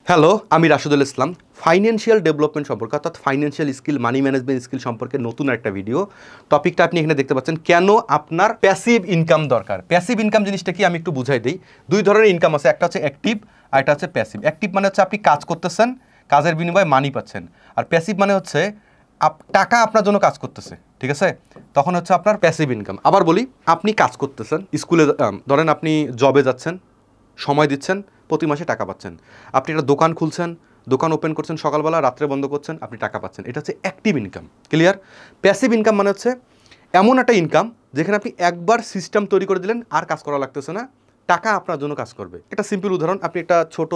Hello, আমি Rashedul Islam. Financial development সম্পর্কে অর্থাৎ financial skill, money management skill সম্পর্কে নতুন একটা ভিডিও। টপিকটা আপনি এখানে দেখতে পাচ্ছেন, কেন আপনার প্যাসিভ ইনকাম দরকার। প্যাসিভ ইনকাম জিনিসটা কি আমি একটু বুঝাই দিই। দুই ধরনের ইনকাম আছে, একটা হচ্ছে অ্যাক্টিভ আর একটা হচ্ছে প্যাসিভ। অ্যাক্টিভ মানে হচ্ছে আপনি কাজ করতেছেন, কাজের বিনিময়ে মানি পাচ্ছেন। আর প্যাসিভ মানে হচ্ছে টাকা আপনার জন্য কাজ করতেছে, ঠিক আছে, তখন হচ্ছে আপনার প্যাসিভ ইনকাম। আবার বলি, আপনি কাজ করতেছেন, স্কুলে ধরেন আপনি জবে যাচ্ছেন, সময় দিচ্ছেন, প্রতি মাসে টাকা পাচ্ছেন। আপনি একটা দোকান খুলছেন, দোকান ওপেন করছেন সকালবেলা, রাত্রে বন্ধ করছেন, আপনি টাকা পাচ্ছেন। এটা হচ্ছে active income. Clear? Passive income মানে হচ্ছে এমন একটা ইনকাম যেখানে আপনি একবার সিস্টেম তৈরি করে দিলেন, আর কাজ করা লাগতেছে না, টাকা আপনার জন্য কাজ করবে। একটা সিম্পল উদাহরণ, আপনি একটা ছোট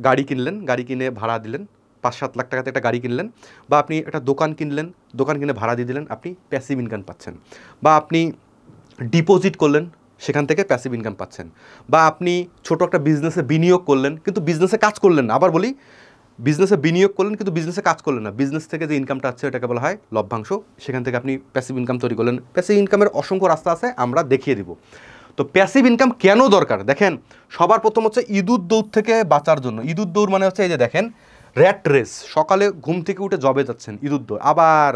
গাড়ি কিনলেন, গাড়ি কিনে ভাড়া দিলেন, 5-7 লাখ টাকাতে একটা গাড়ি কিনলেন, বা আপনি একটা দোকান কিনলেন, দোকান কিনে ভাড়া দিয়ে দিলেন, আপনি প্যাসিভ ইনকাম পাচ্ছেন। বা আপনি ডিপোজিট করলেন, সেখান থেকে প্যাসিভ ইনকাম পাচ্ছেন। বা আপনি ছোট একটা বিজনেসে বিনিয়োগ করলেন, কিন্তু বিজনেসে কাজ করলেন না। আবার বলি, বিজনেসে বিনিয়োগ করলেন কিন্তু বিজনেসে কাজ করলেন না, বিজনেস থেকে যে ইনকামটা আছে এটাকে বলা হয় লভ্যাংশ। সেখান থেকে আপনি প্যাসিভ ইনকাম তৈরি করলেন। প্যাসিভ ইনকামের অসংখ্য রাস্তা আছে, আমরা দেখিয়ে দিব। তো প্যাসিভ ইনকাম কেন দরকার দেখেন, সবার প্রথম হচ্ছে ইঁদুর দৌড় থেকে বাঁচার জন্য। ইঁদুর দৌড় মানে হচ্ছে এই যে দেখেন, র্যাট রেস। সকালে ঘুম থেকে উঠে জবে যাচ্ছেন, ইঁদুর দৌড়, আবার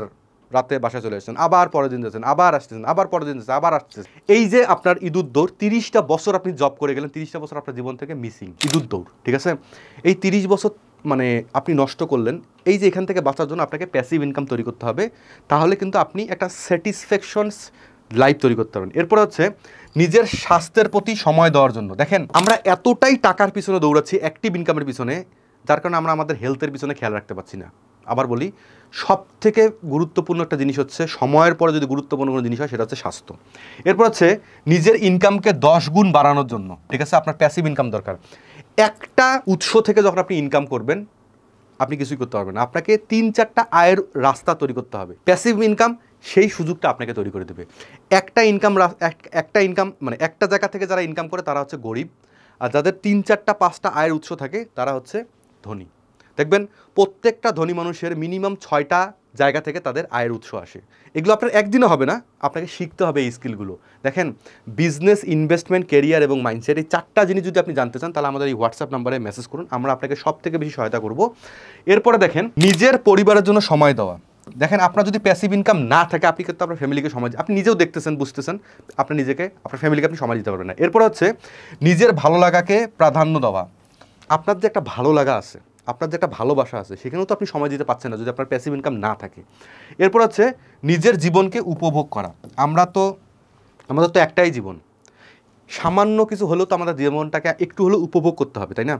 রাতে বাসায় চলে আসছেন, আবার পরের দিন যাচ্ছেন, আবার আসতেছেন, আবার পরের দিন যাচ্ছেন, আবার আসতেছেন। এই যে আপনার ইঁদুর দৌড়, 30টা বছর আপনি জব করে গেলেন, 30টা বছর আপনার জীবন থেকে মিসিং, ইঁদুর দৌড়, ঠিক আছে। এই 30 বছর মানে আপনি নষ্ট করলেন। এই যে এখান থেকে বাঁচার জন্য আপনাকে প্যাসিভ ইনকাম তৈরি করতে হবে, তাহলে কিন্তু আপনি একটা স্যাটিসফ্যাকশনস লাইফ তৈরি করতে পারবেন। এরপর হচ্ছে নিজের স্বাস্থ্যের প্রতি সময় দেওয়ার জন্য। দেখেন, আমরা এতটাই টাকার পিছনে দৌড়াচ্ছি, অ্যাক্টিভ ইনকামের পিছনে, যার কারণে আমরা আমাদের হেলথের পিছনে খেয়াল রাখতে পারছি না। আবার বলি, সব থেকে গুরুত্বপূর্ণ একটা জিনিস হচ্ছে, সময়ের পরে যদি গুরুত্বপূর্ণ কোনো জিনিস হয় সেটা হচ্ছে স্বাস্থ্য। এরপর হচ্ছে নিজের ইনকামকে 10 গুণ বাড়ানোর জন্য, ঠিক আছে, আপনার প্যাসিভ ইনকাম দরকার। একটা উৎস থেকে যখন আপনি ইনকাম করবেন, আপনি কিছুই করতে পারবেন না, আপনাকে 3-4টা আয়ের রাস্তা তৈরি করতে হবে। প্যাসিভ ইনকাম সেই সুযোগটা আপনাকে তৈরি করে দেবে। একটা ইনকাম মানে একটা জায়গা থেকে যারা ইনকাম করে তারা হচ্ছে গরিব, আর যাদের 3-4টা-5টা আয়ের উৎস থাকে তারা হচ্ছে ধনী। দেখবেন প্রত্যেকটা ধনী মানুষের মিনিমাম 6টা জায়গা থেকে তাদের আয়ের উৎস আসে। এগুলো আপনার একদিনও হবে না, আপনাকে শিখতে হবে এই স্কিলগুলো। দেখেন, বিজনেস, ইনভেস্টমেন্ট, কেরিয়ার এবং মাইন্ডসেট, এই 4টা জিনিস যদি আপনি জানতে চান তাহলে আমাদের এই হোয়াটসঅ্যাপ নাম্বারে মেসেজ করুন, আমরা আপনাকে সব থেকে বেশি সহায়তা করব। এরপরে দেখেন, নিজের পরিবারের জন্য সময় দেওয়া। দেখেন, আপনার যদি প্যাসিভ ইনকাম না থাকে, আপনি কিন্তু আপনার ফ্যামিলিকে সময়, আপনি নিজেও দেখতেছেন, বুঝতেছেন, আপনি নিজেকে, আপনার ফ্যামিলিকে আপনি সময় দিতে পারবেন না। এরপর হচ্ছে নিজের ভালো লাগাকে প্রাধান্য দেওয়া। আপনার যে একটা ভালো লাগা আছে, আপনার যে একটা ভালোবাসা আছে, সেখানেও তো আপনি সময় দিতে পারছেন না যদি আপনার প্যাসিভ ইনকাম না থাকে। এরপর হচ্ছে নিজের জীবনকে উপভোগ করা। আমাদের তো একটাই জীবন, সামান্য কিছু হলেও তো আমাদের জীবনটাকে একটু হলেও উপভোগ করতে হবে, তাই না?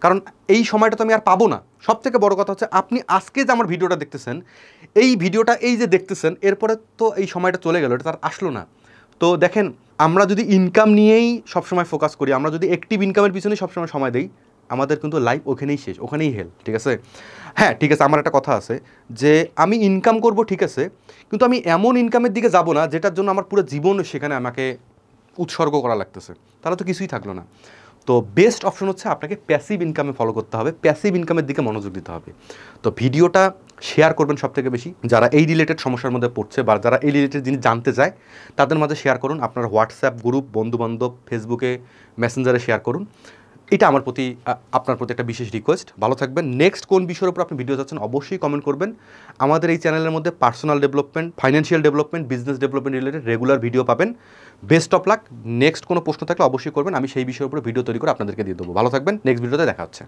কারণ এই সময়টা তো আমি আর পাবো না। সব থেকে বড় কথা হচ্ছে, আপনি আজকে যে আমার ভিডিওটা দেখতেছেন, এই ভিডিওটা এই যে দেখতেছেন, এরপরে তো এই সময়টা চলে গেল, এটা তার আসলো না। তো দেখেন, আমরা যদি ইনকাম নিয়েই সবসময় ফোকাস করি, আমরা যদি অ্যাক্টিভ ইনকামের পিছনেই সবসময় সময় দিই, আমাদের কিন্তু লাইফ ওখানেই শেষ, ওখানেই হেল, ঠিক আছে। হ্যাঁ, ঠিক আছে, আমার একটা কথা আছে যে আমি ইনকাম করব, ঠিক আছে, কিন্তু আমি এমন ইনকামের দিকে যাব না যেটার জন্য আমার পুরো জীবন সেখানে আমাকে উৎসর্গ করা লাগতেছে, তাহলে তো কিছুই থাকলো না। তো বেস্ট অপশন হচ্ছে আপনাকে প্যাসিভ ইনকামে ফলো করতে হবে, প্যাসিভ ইনকামের দিকে মনোযোগ দিতে হবে। তো ভিডিওটা শেয়ার করবেন সব থেকে বেশি, যারা এই রিলেটেড সমস্যার মধ্যে পড়ছে বা যারা এই রিলেটেড জিনিস জানতে চায় তাদের মাঝে শেয়ার করুন। আপনার হোয়াটসঅ্যাপ গ্রুপ, বন্ধুবান্ধব, ফেসবুকে, মেসেঞ্জারে শেয়ার করুন। এটা আমার প্রতি, আপনার প্রতি একটা বিশেষ রিকোয়েস্ট। ভালো থাকবেন। নেক্সট কোন বিষয়ের উপর আপনি ভিডিও চাচ্ছেন অবশ্যই কমেন্ট করবেন। আমাদের এই চ্যানেলের মধ্যে personal development, financial development, business development related regular video পাবেন। Best of luck. নেক্সট কোনো প্রশ্ন থাকলে অবশ্যই করবেন, আমি সেই বিষয়ের উপরে ভিডিও তৈরি করে আপনাদেরকে দিয়ে দেবো। ভালো থাকবেন, নেক্সট ভিডিওতে দেখা হচ্ছে।